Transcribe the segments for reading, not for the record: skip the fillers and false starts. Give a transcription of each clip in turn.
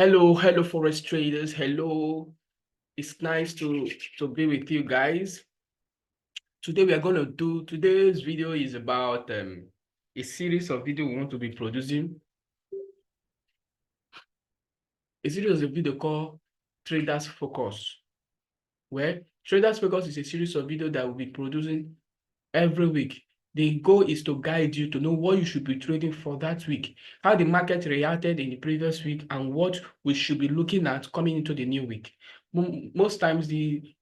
Hello, forex traders. Hello, it's nice to be with you guys. Today we are going to do today's video is about a series of video we want to be producing. A series of video called Traders Focus, where Traders Focus is a series of video that we'll be producing every week. The goal is to guide you to know what you should be trading for that week, how the market reacted in the previous week, and what we should be looking at coming into the new week. Most times, the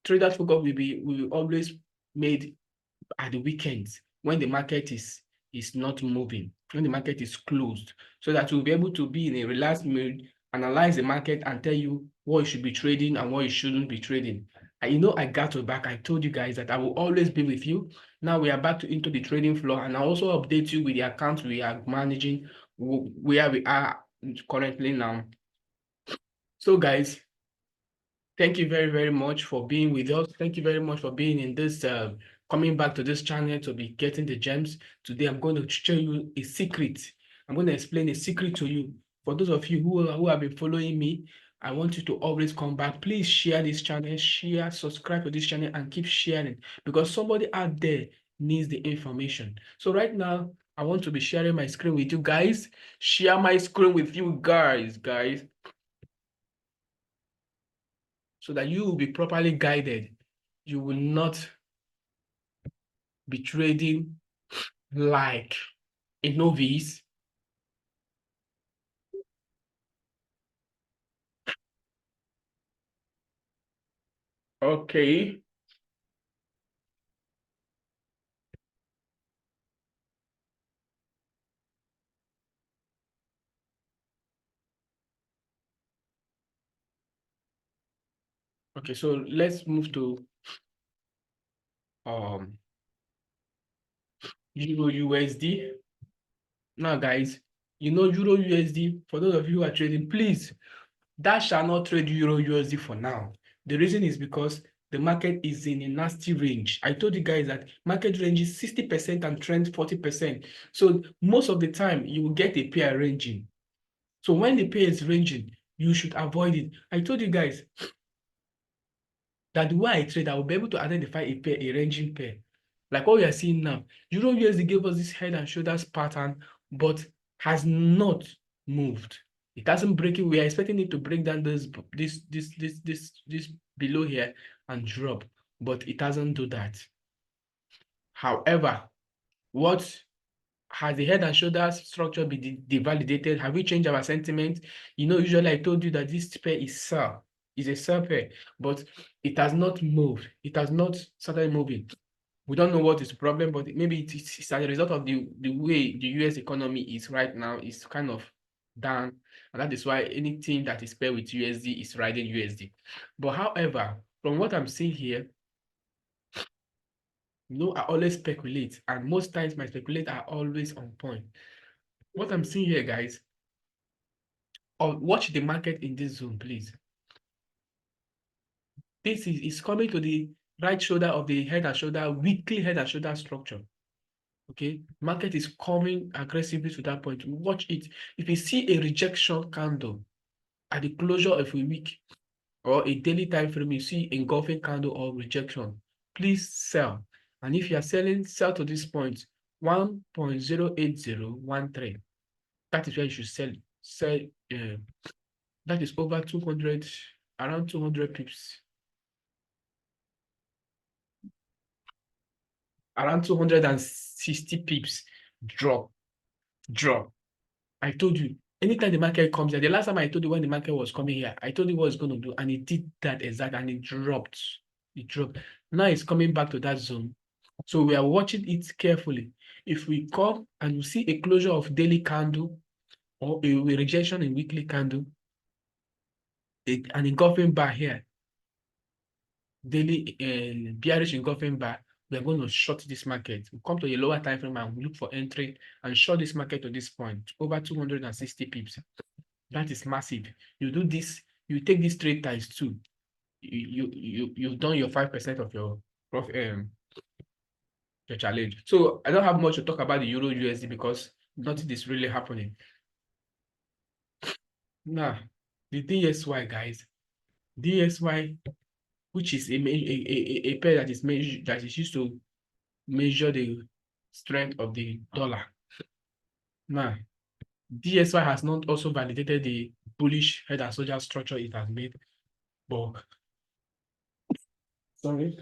Traders Focus will always made at the weekends when the market is not moving, when the market is closed, so that you'll be able to be in a relaxed mood, analyze the market, and tell you what you should be trading and what you shouldn't be trading. And I got your back. I told you guys that I will always be with you. Now we are back into the trading floor, and I also update you with the accounts we are managing, where we are currently now. So guys, thank you very, very much for being with us. Thank you very much for being in this, coming back to this channel to be getting the gems. Today, I'm going to show you a secret. I'm going to explain a secret to you. For those of you who have been following me, I want you to always come back. Please share this channel, share, subscribe to this channel, and keep sharing because somebody out there needs the information. So right now, I want to be sharing my screen with you guys. Share my screen with you guys. So that you will be properly guided. You will not be trading like a novice. Okay. Okay, so let's move to Euro USD. Now, guys, Euro USD, for those of you who are trading, please, that shall not trade Euro USD for now. The reason is because the market is in a nasty range. I told you guys that market range is 60% and trend 40%. So most of the time, you will get a pair ranging. So when the pair is ranging, you should avoid it. I told you guys that the way I trade, I will be able to identify a pair, a ranging pair. Like what we are seeing now. Euro USD gave us this head and shoulders pattern, but has not moved. It hasn't breaking. We are expecting it to break down this below here and drop, but it hasn't do that. However, what has the head and shoulders structure been devalidated? Have we changed our sentiment? Usually I told you that this pair is sell, is a sell pair, but it has not moved. It has not started moving. We don't know what is the problem, but maybe it's as a result of the way the US economy is right now. It's kind of down, and that is why anything that is paired with USD is riding USD. But however, from what I'm seeing here, I always speculate, and most times my speculate are always on point. What I'm seeing here, guys, watch the market in this zone, please. This is coming to the right shoulder of the head and shoulder, weekly head and shoulder structure. Okay, market is coming aggressively to that point. Watch it. If you see a rejection candle at the closure of a week or a daily time frame, you see engulfing candle or rejection, please sell. And if you are selling, sell to this point, 1.08013. That is where you should sell. That is over 200, around 200 pips. Around 260 pips drop. I told you, anytime the market comes here, the last time I told you when the market was coming here, I told you what it's going to do, and it did that exact, and it dropped. It dropped. Now it's coming back to that zone. So we are watching it carefully. If we come and we see a closure of daily candle or a rejection in weekly candle, an engulfing bar here, daily bearish engulfing bar, we are going to short this market. We come to a lower time frame and we look for entry and short this market to this point, over 260 pips. That is massive. You do this, you take this trade times 2. You've done your 5% of your profit, your challenge. So I don't have much to talk about the Euro USD because nothing is really happening. Now, the DSY, guys. DSY, which is a pair that is used to measure the strength of the dollar. Now, DSY has not also validated the bullish head and shoulder structure it has made, but sorry,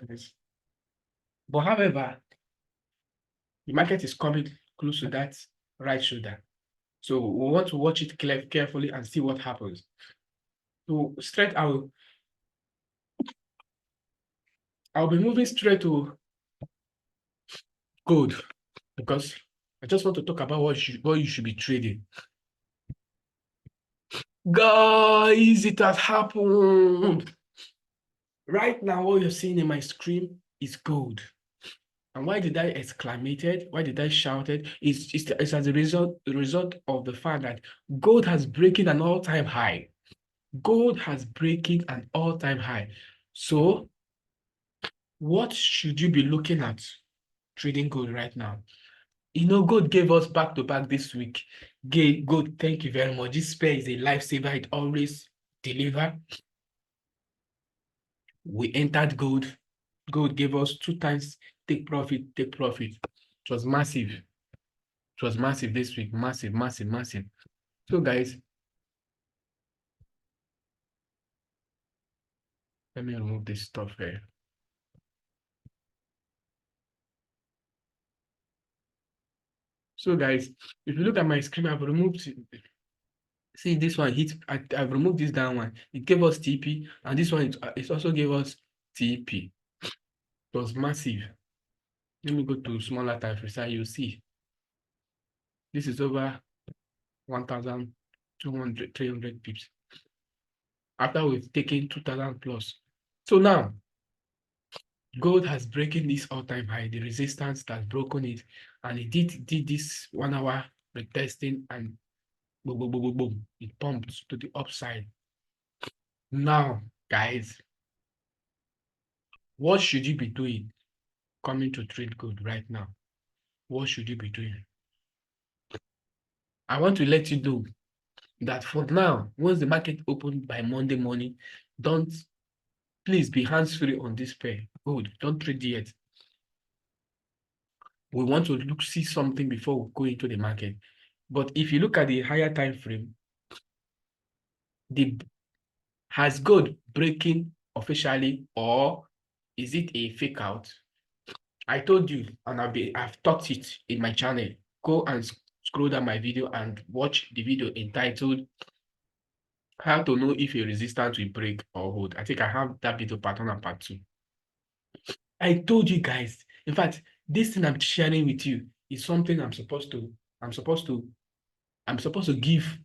but however, the market is coming close to that right shoulder. So we want to watch it carefully and see what happens. So straight, I'll be moving straight to gold because I just want to talk about what you should be trading. Guys, it has happened. Right now, what you're seeing in my screen is gold. And why did I exclamated? Why did I shouted? It's as a result of the fact that gold has breaking an all-time high. Gold has breaking an all-time high. So what should you be looking at trading gold right now? Gold gave us back-to-back this week. Gold, thank you very much. This pair is a lifesaver. It always delivers. We entered gold. Gold gave us 2 times take profit, take profit. It was massive. It was massive this week. Massive, massive, massive. So, guys, let me remove this stuff here. So, guys, if you look at my screen, I've removed. See, this one hit. I've removed this down one. It gave us TP, and this one it also gave us TP. It was massive. Let me go to smaller time frame. You see, this is over 1,200, 300 pips. After we've taken 2,000 plus. So now, gold has broken this all-time high, the resistance that's broken it, and it did this 1 hour retesting, and boom, boom, boom, boom, boom. It pumped to the upside. Now, guys, what should you be doing coming to trade gold right now? What should you be doing? I want to let you know that for now, once the market opened by Monday morning, please be hands-free on this pair. Gold, don't trade yet. We want to see something before we go into the market. But if you look at the higher time frame, has gold breaking officially, or is it a fake out? I told you, and I've taught it in my channel. Go and scroll down my video and watch the video entitled "How to Know If a Resistance Will Break or Hold." I think I have that video part 1 and part 2. I told you guys. In fact, this thing I'm sharing with you is something I'm supposed to give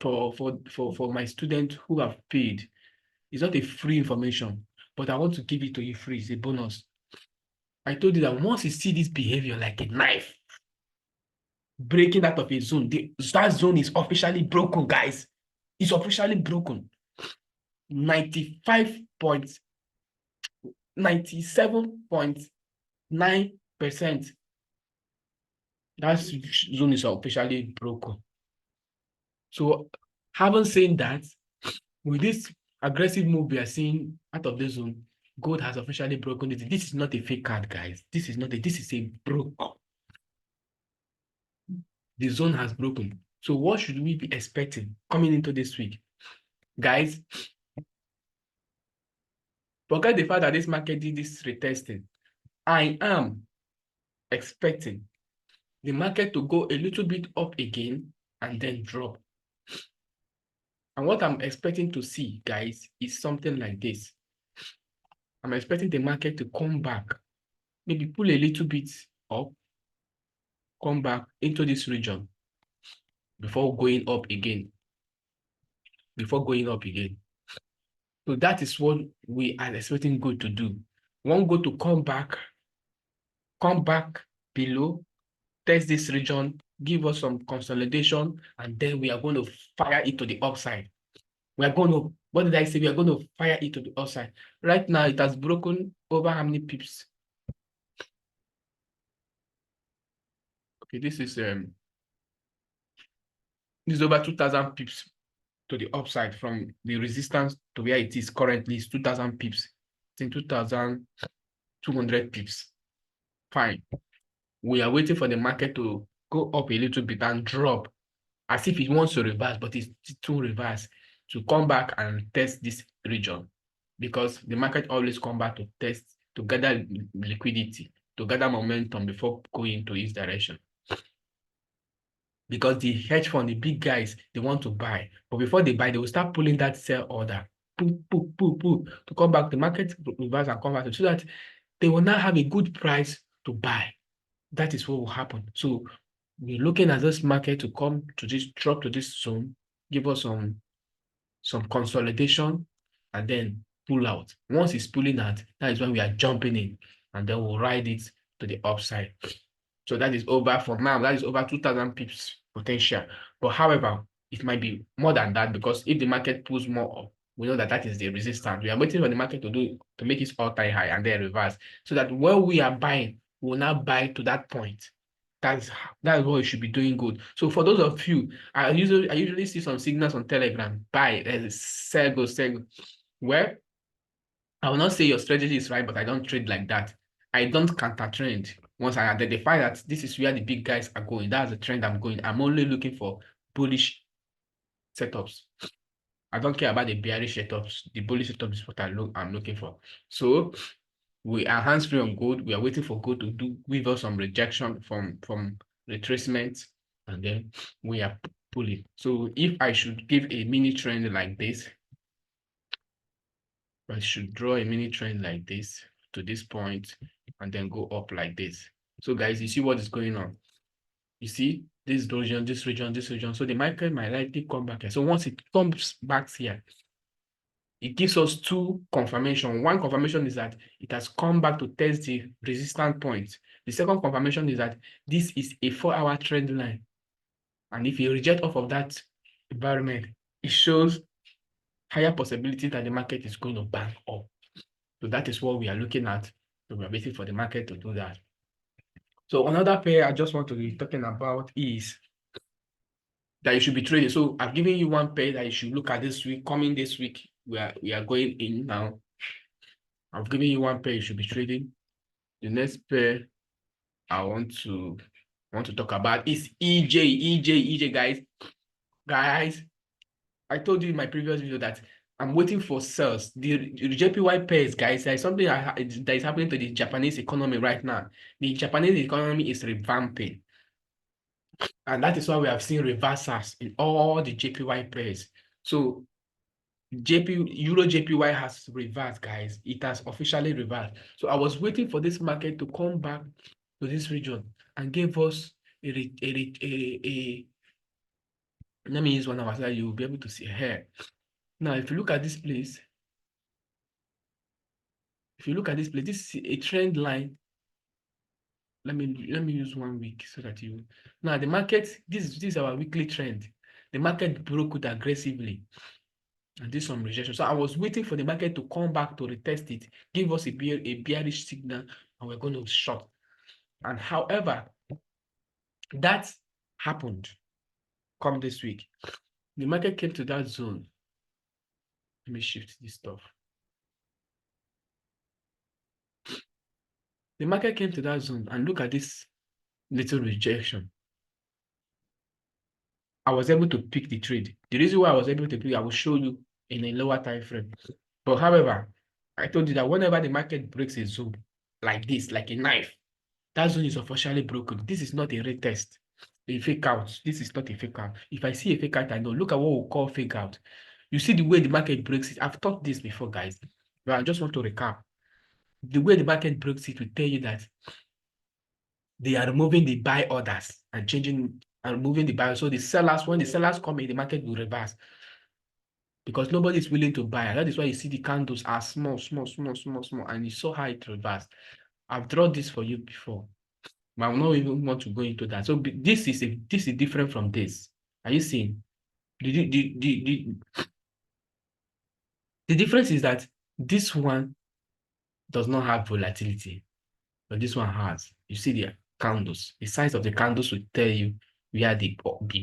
for my students who have paid. It's not a free information, but I want to give it to you free. It's a bonus. I told you that once you see this behavior like a knife breaking out of a zone, that zone is officially broken, guys. It's officially broken. 97.9%. That zone is officially broken. So, having said that, with this aggressive move we are seeing out of the zone, gold has officially broken it. This is not a fake card, guys. This is a broke. The zone has broken. So what should we be expecting coming into this week? Guys, forget the fact that this market did this retesting. I am expecting the market to go a little bit up again and then drop. And what I'm expecting to see, guys, is something like this. I'm expecting the market to come back, maybe pull a little bit up, come back into this region before going up again. So that is what we are expecting gold to do. Want gold to come back below, test this region, give us some consolidation, and then we are going to fire it to the upside. We are going to, what did I say? We are going to fire it to the upside. Right now, it has broken over how many pips? Okay, this is over 2,000 pips to the upside from the resistance to where it is currently is 2,000 pips. It's in 2,200 pips. Fine. We are waiting for the market to go up a little bit and drop as if it wants to reverse, but it's to reverse to come back and test this region, because the market always come back to test, to gather liquidity, to gather momentum before going into its direction. Because the hedge fund, the big guys, they want to buy, but before they buy, they will start pulling that sell order, to come back. The market reverse and come back so that they will now have a good price to buy. That is what will happen. So we're looking at this market to come to this, drop to this zone, give us some consolidation, and then pull out. Once it's pulling out, that is when we are jumping in, and then we'll ride it to the upside. So that is over for now. That is over 2,000 pips potential. But however, it might be more than that, because if the market pulls more up, we know that that is the resistance. We are waiting for the market to make its all-time high and then reverse, so that when we are buying, we will now buy to that point. That is what you should be doing good. So for those of you, I usually see some signals on Telegram: buy, sell, go, sell, go. Well, I will not say your strategy is right, but I don't trade like that. I don't counter trend. Once I identify that this is where the big guys are going, that's the trend I'm going. I'm only looking for bullish setups. I don't care about the bearish setups. The bullish setup is what I'm looking for. So we are hands-free on gold. We are waiting for gold to give us some rejection from retracement, and then we are pulling. So if I should give a mini trend like this, I should draw a mini trend like this to this point and then go up like this. So guys, you see what is going on? You see this region, this region, this region. So the market might likely come back here. So once it comes back here, it gives us two confirmation. One confirmation is that it has come back to test the resistance point. The second confirmation is that this is a 4-hour trend line. And if you reject off of that environment, it shows higher possibility that the market is going to bank up. So that is what we are looking at. So we are waiting for the market to do that. So another pair I just want to be talking about is that you should be trading. So I've given you one pair that you should look at this week. Coming this week, we are going in now. I've given you one pair you should be trading. The next pair I want to talk about is EJ, guys. I told you in my previous video that I'm waiting for sales. The JPY pairs, guys, there is something that is happening to the Japanese economy right now. The Japanese economy is revamping. And that is why we have seen reversals in all the JPY pairs. So Euro JPY has reversed, guys. It has officially reversed. So I was waiting for this market to come back to this region and give us let me use one of our slide. You will be able to see here. Now, if you look at this place, this is a trend line. Let me use 1 week so that you now the market, this is our weekly trend. The market broke it aggressively and did some rejection. So I was waiting for the market to come back to retest it, give us a bearish signal, and we're going to short. And however, that happened come this week. The market came to that zone. Let me shift this stuff. The market came to that zone, and look at this little rejection. I was able to pick the trade. The reason why I was able to pick, I will show you in a lower time frame. But however, I told you that whenever the market breaks a zone like this, like a knife, that zone is officially broken. This is not a retest, a fake out. This is not a fake out. If I see a fake out, I know. Look at what we call fake out. You see the way the market breaks it. I've taught this before, guys, but I just want to recap. The way the market breaks it will tell you that they are removing the buy orders and changing and removing the buy. So the sellers, when the sellers come in, the market will reverse because nobody is willing to buy. And that is why you see the candles are small, and you saw how it reversed. I've drawn this for you before, but I don't even want to go into that. So this is different from this. Are you seeing? The difference is that this one does not have volatility, but this one has. You see the candles. The size of the candles will tell you where the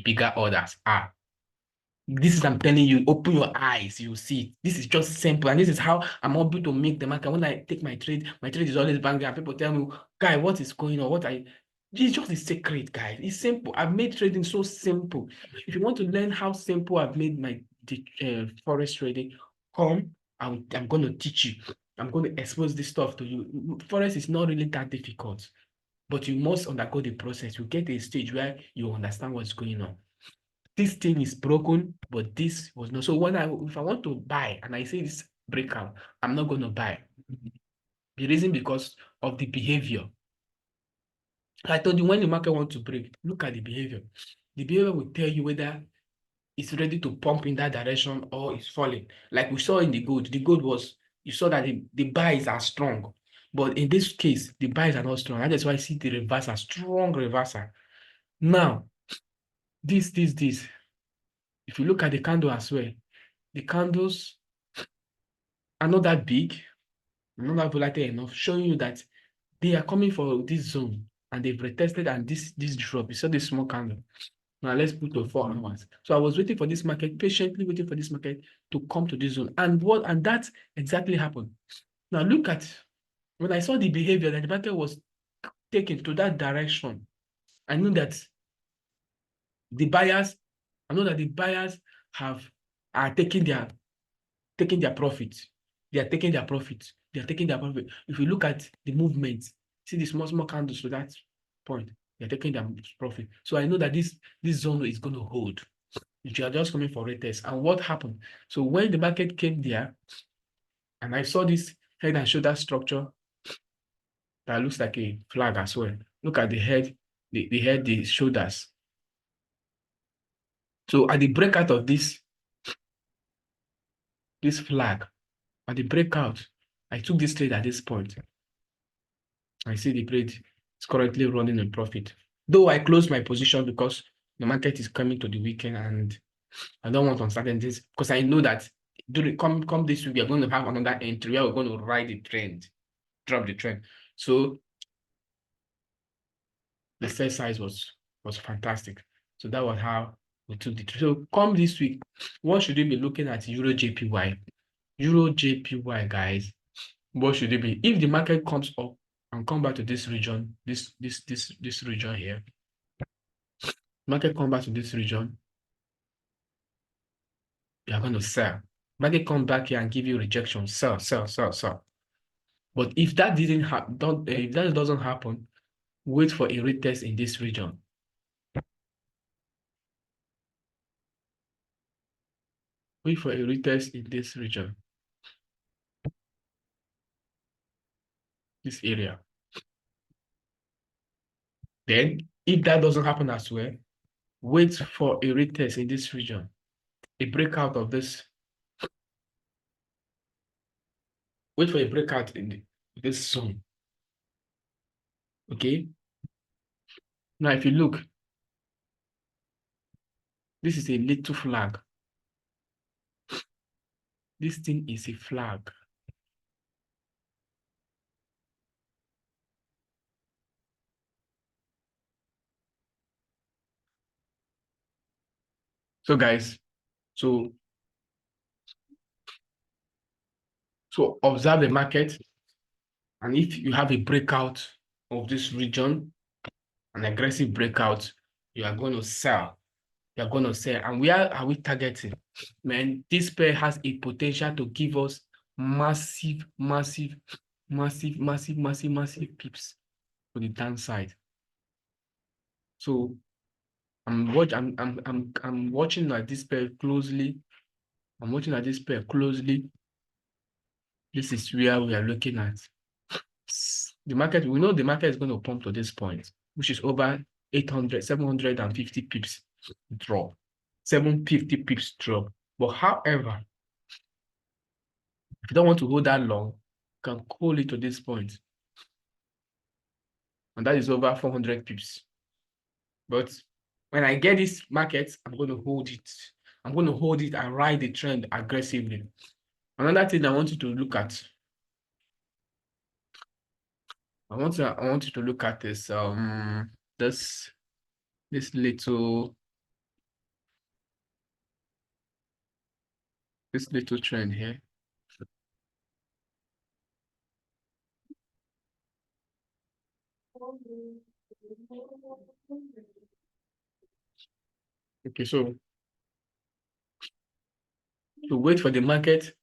bigger orders are. This is, I'm telling you, open your eyes, you see it. This is just simple. And this is how I'm able to make the market. When I take my trade is always banging. And people tell me, guy, what is going on? It's just a secret, guys. It's simple. I've made trading so simple. If you want to learn how simple I've made my forex trading, come, I'm going to teach you. I'm going to expose this stuff to you. Forex is not really that difficult, but you must undergo the process. You get to a stage where you understand what's going on. This thing is broken, but this was not. So if I want to buy and I see this breakout, I'm not going to buy. The reason because of the behavior. I told you, when the market wants to break, look at the behavior. The behavior will tell you whether it's ready to pump in that direction or it's falling. Like we saw in the gold. The gold was, you saw that the buys are strong. But in this case, the buys are not strong. And that's why I see the reversal, strong reversal. Now, this. If you look at the candle as well, the candles are not that big, not that volatile enough, showing you that they are coming for this zone and they've retested, and this drop. You saw this small candle. Now let's put to 4 hours. So I was waiting for this market, patiently waiting for this market to come to this zone. And that exactly happened. Now look at, when I saw the behavior that the market was taken to that direction, I knew that the buyers, are taking their profit. They are taking their profit. If you look at the movement, see the small candles to that point, they're taking their profit. So I know that this zone is going to hold. You are just coming for retest. And what happened? So when the market came there, and I saw this head and shoulder structure that looks like a flag as well. Look at the head, the shoulders. So at the breakout of this flag, at the breakout, I took this trade at this point. I see the trade is currently running in profit. Though I closed my position because the market is coming to the weekend and I don't want uncertainties, because I know that come this week, we are going to have another entry where we're going to ride the trend, drop the trend. So the sell size was fantastic. So that was how we took the trade. So come this week, what should we be looking at? Euro JPY. Euro JPY, guys. What should it be? If the market comes up and come back to this region, this region here, market come back to this region, you are going to sell. Market come back here and give you rejection, sell. But if that didn't happen, if that doesn't happen, wait for a retest in this region. Wait for a retest in this region, this area. Then, if that doesn't happen as well, wait for a retest in this region, a breakout of this. Wait for a breakout in this zone. Okay. Now, if you look, this is a little flag. This thing is a flag. So guys, so observe the market, and if you have a breakout of this region, an aggressive breakout, you are going to sell. You are going to sell. And where are we targeting? Man, this pair has a potential to give us massive pips to the downside. So I'm watching at this pair closely. I'm watching at this pair closely. This is where we are looking at. The market, we know the market is going to pump to this point, which is over 750 pips drop. 750 pips drop. But however, if you don't want to hold that long, you can hold it to this point. And that is over 400 pips. But when I get this market, I'm going to hold it. I'm going to hold it and ride the trend aggressively. Another thing I want you to look at, I want you to look at this this little this little trend here. Okay, so to wait for the market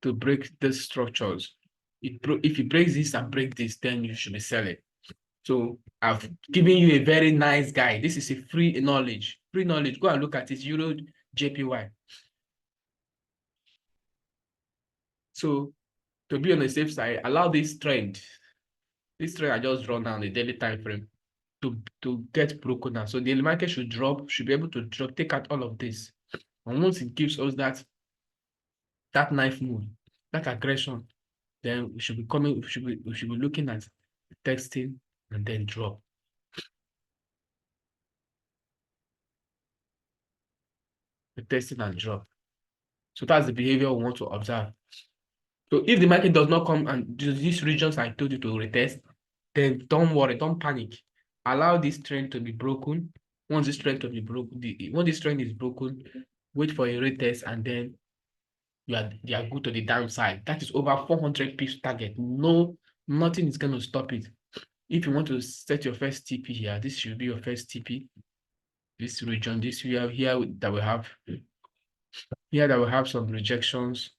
to break these structures. If it breaks this and break this, then you should be selling. So I've given you a very nice guide. This is a free knowledge. Free knowledge. Go and look at it. Euro JPY. So to be on the safe side, allow this trend. This trend I just drawn down the daily time frame to get broken now. So the market should drop, should be able to drop, take out all of this. And once it gives us that knife move, that aggression, then we should be coming, we should be looking at testing and then drop. The testing and drop. So that's the behavior we want to observe. So if the market does not come and these regions I told you to retest, then don't worry, don't panic. Allow this trend to be broken. Once this trend to be broken, when this trend is broken, wait for a retest and then you are good to the downside. That is over 400 pips target. No, nothing is going to stop it. If you want to set your first TP here, this should be your first TP. This region, this we have here that we have some rejections.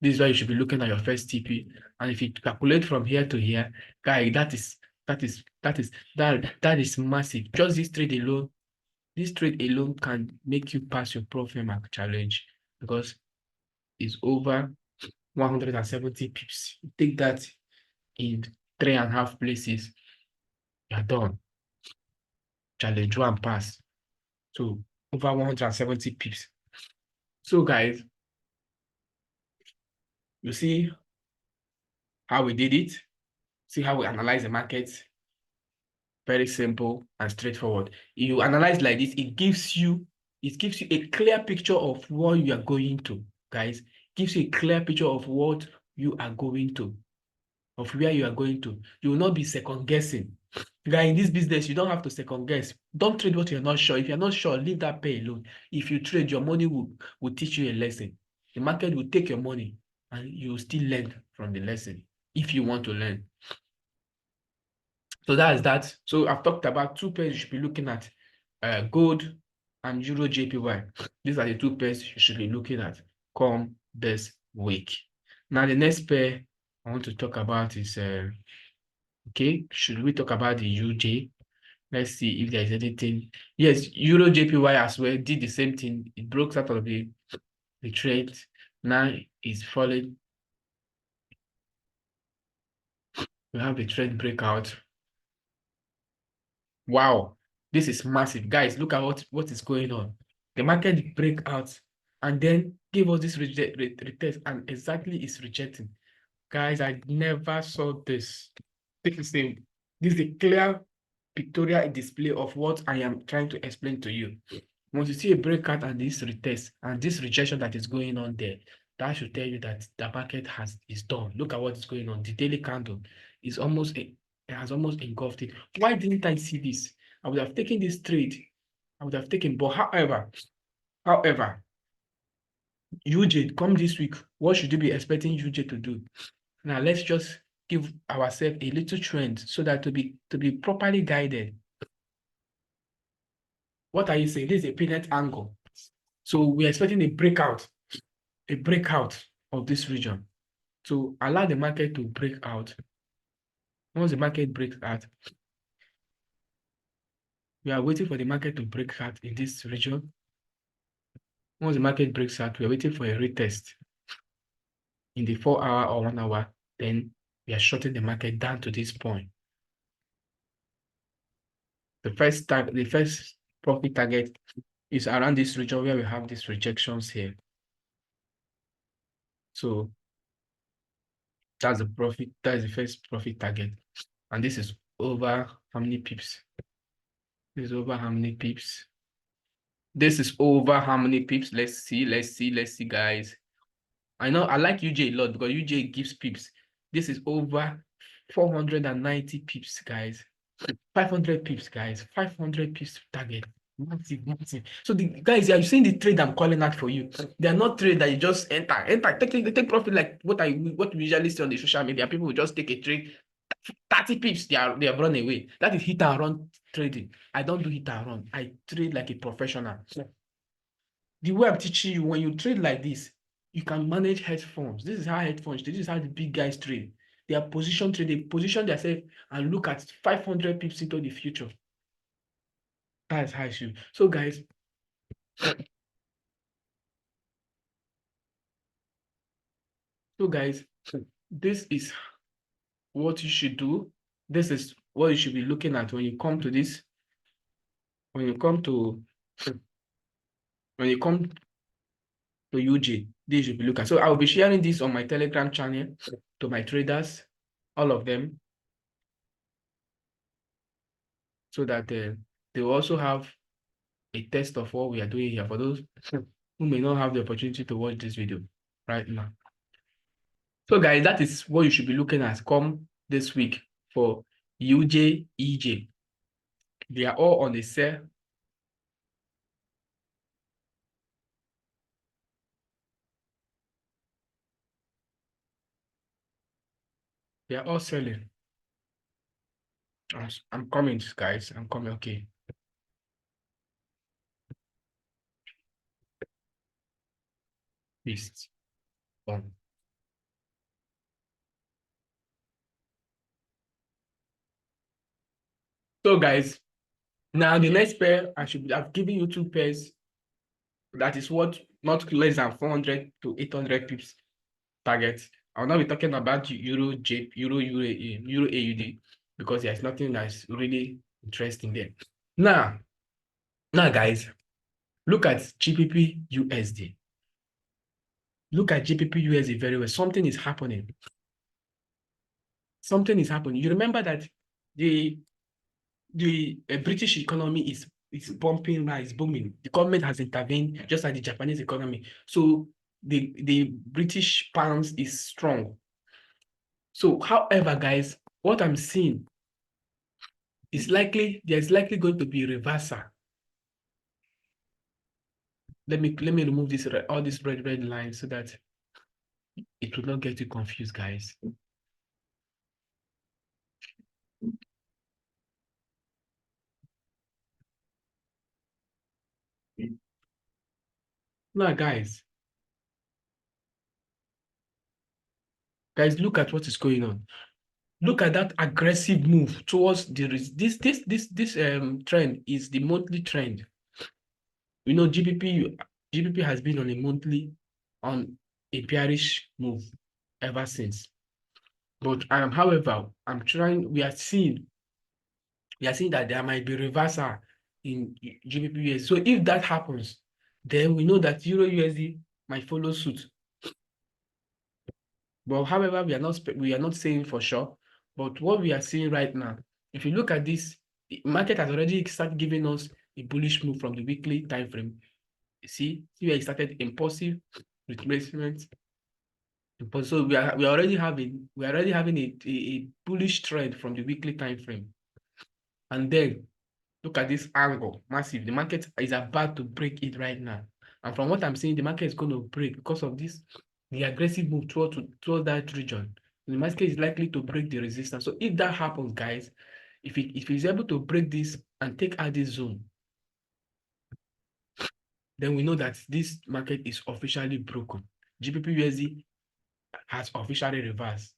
This is why you should be looking at your first TP. And if you calculate from here to here, guy, that is massive. Just this trade alone can make you pass your profit mark challenge because it's over 170 pips. You take that in 3.5 places, you're done. Challenge one pass. So over 170 pips. So guys, you see how we did it? See how we analyze the market? Very simple and straightforward. You analyze like this, it gives you a clear picture of what you are going to, guys. Gives you a clear picture of what you are going to, of where you are going to. You will not be second guessing. Guy, in this business, you don't have to second guess. Don't trade what you're not sure. If you're not sure, leave that pair alone. If you trade, your money will teach you a lesson. The market will take your money and you will still learn from the lesson if you want to learn. So that's that. So I've talked about two pairs you should be looking at, gold and Euro JPY. These are the two pairs you should be looking at come this week. Now the next pair I want to talk about is, okay, should we talk about the UJ? Let's see if there's anything. Yes, Euro JPY as well did the same thing. It broke out of the trade. Now it's falling. We have a trend breakout. Wow, this is massive. Guys, look at what is going on. The market break out and then give us this retest and exactly is rejecting. Guys, I never saw this. This is a clear pictorial display of what I am trying to explain to you. Once you see a breakout and this retest and this rejection that is going on there, that should tell you that the market is done. Look at what is going on. The daily candle is it has almost engulfed it. Why didn't I see this? I would have taken this trade. I would have taken, but however, UJ come this week. What should you be expecting UJ to do? Now let's just give ourselves a little trend so that to be properly guided. What are you saying? This is a pivot angle. So we're expecting a breakout of this region. So allow the market to break out. Once the market breaks out, we are waiting for the market to break out in this region. Once the market breaks out, we are waiting for a retest in the 4-hour or 1 hour. Then we are shorting the market down to this point. The first profit target is around this region where we have these rejections here. So that's the profit. That is the first profit target, and this is over how many pips? This is over how many pips? This is over how many pips? Let's see, guys. I know I like UJ a lot because UJ gives pips. This is over 490 pips, guys. 500 pips, guys. 500 pips target. Massive, massive. So the guys, are you seeing the trade I'm calling out for you? They are not trade that you just enter, take profit like what we usually see on the social media. People will just take a trade, 30 pips, they have run away. That is hit and run trading. I don't do hit and run. I trade like a professional. The way I'm teaching you, when you trade like this, you can manage hedge funds. This is how hedge funds trade. This is how the big guys trade. They are position trade. They position themselves and look at 500 pips into the future. That's how I should. So guys, this is what you should do. This is what you should be looking at when you come to this. When you come to UJ, this should be looking at. So I will be sharing this on my Telegram channel to my traders, all of them, so that they will also have a test of what we are doing here for those who may not have the opportunity to watch this video right now. So guys, that is what you should be looking at come this week for UJ, EJ. They are all on the sale. They are all selling. I'm coming, guys. I'm coming. Okay. Beast. So guys, now the next pair, I've given you 2 pairs. That is what not less than 400 to 800 pips target. I'll not be talking about Euro AUD because there's nothing that's really interesting there. Now guys, look at GBP USD. Look at GBP USD very well. Something is happening. Something is happening. You remember that the British economy is pumping, is booming. The government has intervened, just like the Japanese economy. So the British pounds is strong. So, however, guys, what I'm seeing is there's likely going to be a reversal. Let me remove this all these red lines so that it will not get you confused, guys. Now, guys, look at what is going on. Look at that aggressive move towards this trend is the monthly trend. You know, GBP has been on on a bearish move ever since. But however, we are seeing that there might be reversal in GBP USD. So if that happens, then we know that Euro USD might follow suit. But however, we are not saying for sure. But what we are seeing right now, if you look at this, the market has already started giving us a bullish move from the weekly time frame. See where it started, impulsive retracement. So we are already having a bullish trend from the weekly time frame. And then look at this angle, massive. The market is about to break it right now. And from what I'm seeing, the market is going to break because of the aggressive move towards that region. The market is likely to break the resistance. So if that happens, guys, if it is able to break this and take out this zone, then we know that this market is officially broken. GBP USD has officially reversed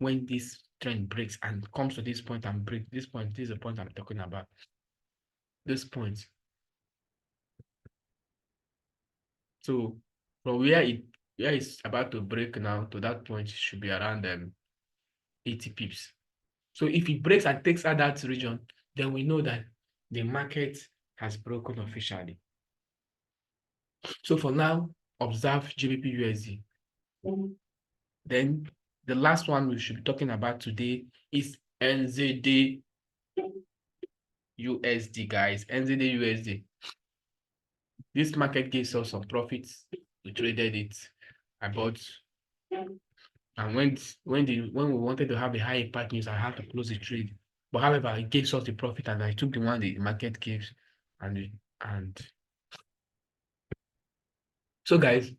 when this trend breaks and comes to this point and breaks this point. This is the point I'm talking about. This point. So from where it's about to break now to that point, it should be around 80 pips. So if it breaks and takes out that region, then we know that the market has broken officially. So for now, observe GBP USD. Then the last one we should be talking about today is NZD USD, guys. NZD USD. This market gives us some profits. We traded it. I bought, and when we wanted to have a high impact news, I had to close the trade. But however, it gives us the profit, and I took the one the market gives. and so guys,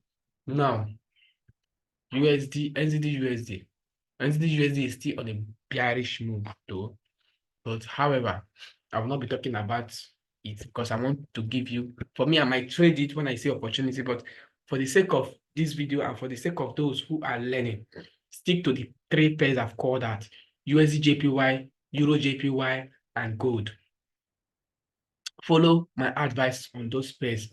now USD, NZD USD. NZD USD is still on a bearish move though. But however, I will not be talking about it because I want to give you, for me, I might trade it when I see opportunity, but for the sake of this video and for the sake of those who are learning, stick to the three pairs I've called out: USD JPY, Euro JPY, and gold. Follow my advice on those pairs.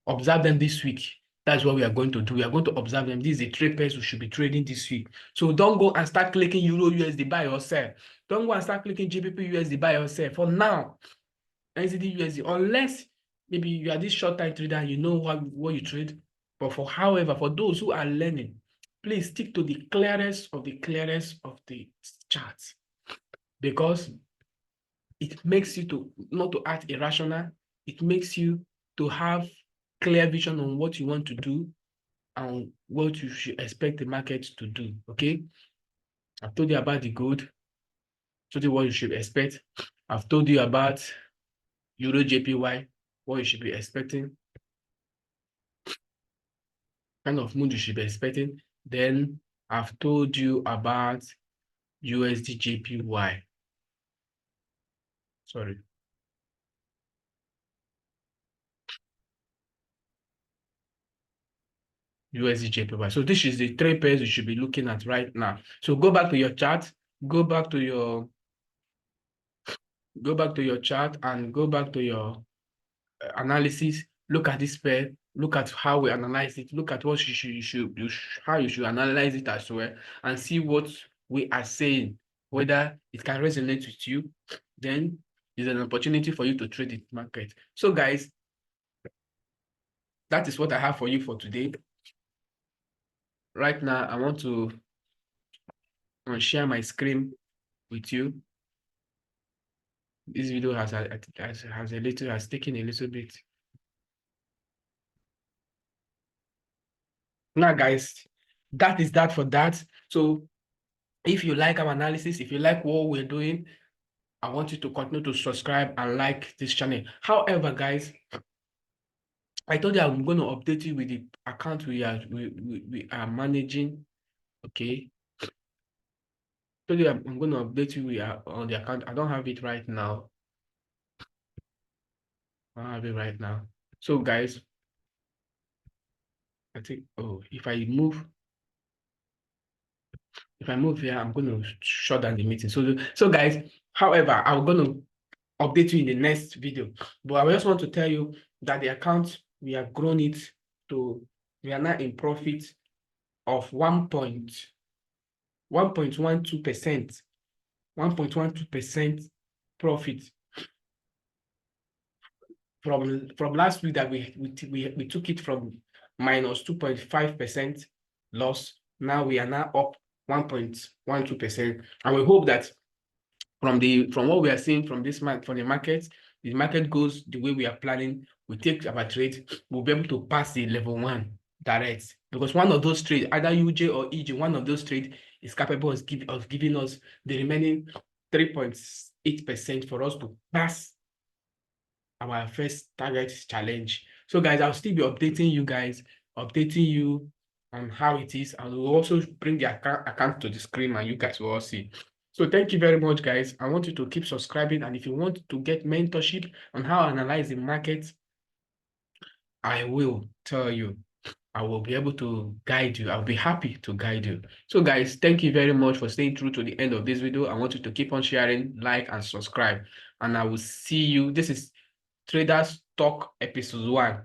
Observe them this week. That's what we are going to do. We are going to observe them. These are the three pairs we should be trading this week. So don't go and start clicking Euro USD buy or sell. Don't go and start clicking GBP USD buy or sell. For now, NZD USD, unless maybe you are this short time trader and you know what you trade. But however, for those who are learning, please stick to the clearest of the charts, because it makes you to not to act irrational. It makes you to have clear vision on what you want to do and what you should expect the market to do. Okay, I've told you about the gold, told you what you should expect. I've told you about Euro JPY, what you should be expecting, kind of mood you should be expecting. Then I've told you about USD JPY. Sorry. USD JPY. So this is the three pairs you should be looking at right now. So go back to your chart, go back to your chart and go back to your analysis. Look at this pair, look at how we analyze it, look at what how you should analyze it as well, and see what we are saying, whether it can resonate with you. Then there's an opportunity for you to trade the market. So guys, that is what I have for you for today. Right now, I want to share my screen with you. This video has taken a little bit. Now, guys, that is that for that. So if you like our analysis, if you like what we're doing, I want you to continue to subscribe and like this channel. However, guys, I told you I'm going to update you with the account we are managing. Okay. I told you I'm going to update you on the account. I don't have it right now. I don't have it right now. So guys, I think, if I move here, I'm going to shut down the meeting. So guys, however, I'm going to update you in the next video. But I just want to tell you that the account, we have grown it to, we are now in profit of 1.12%. 1.12% profit from last week, that we took it from minus 2.5% loss. Now we are now up 1.12%, and we hope that from what we are seeing from the market, the market goes the way we are planning. We take our trade, we'll be able to pass the level 1 direct, because one of those trades, either UJ or EJ, one of those trades is capable of giving us the remaining 3.8% for us to pass our first target challenge. So guys, I'll still be updating you on how it is, and we'll also bring the account to the screen and you guys will all see. So thank you very much, guys. I want you to keep subscribing, and if you want to get mentorship on how to analyze the market, I will tell you. I will be able to guide you. I'll be happy to guide you. So guys, thank you very much for staying through to the end of this video. I want you to keep on sharing, like, and subscribe. And I will see you. This is Traders Talk episode 1.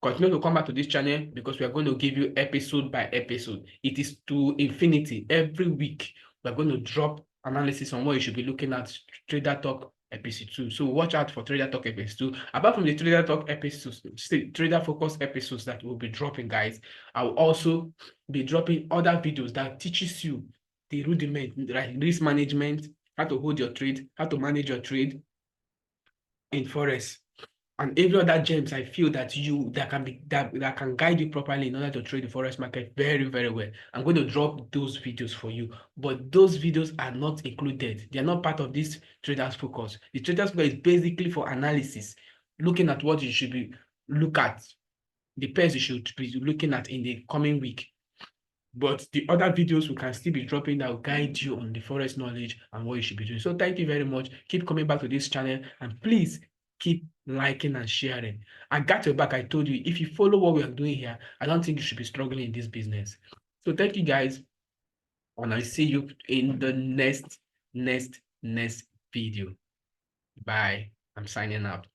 Continue to come back to this channel, because we are going to give you episode by episode. It is to infinity. Every week, we're going to drop analysis on what you should be looking at. Trader Talk episode 2. So watch out for Trader Talk episode 2. Apart from the Trader Talk episodes, Trader Focus episodes that we'll be dropping, guys, I will also be dropping other videos that teaches you the rudiment, like risk management, how to hold your trade, how to manage your trade in Forex, and every other gems I feel that can guide you properly in order to trade the Forex market very, very well. I'm going to drop those videos for you, but those videos are not included. They are not part of this Traders Focus. The Traders Focus is basically for analysis. looking at what you should be look at, the pairs you should be looking at in the coming week. But the other videos we can still be dropping that will guide you on the forex knowledge and what you should be doing. So thank you very much. Keep coming back to this channel, and please keep liking and sharing. I got your back. I told you, if you follow what we are doing here, I don't think you should be struggling in this business. So thank you guys, and I see you in the next video. Bye. I'm signing out.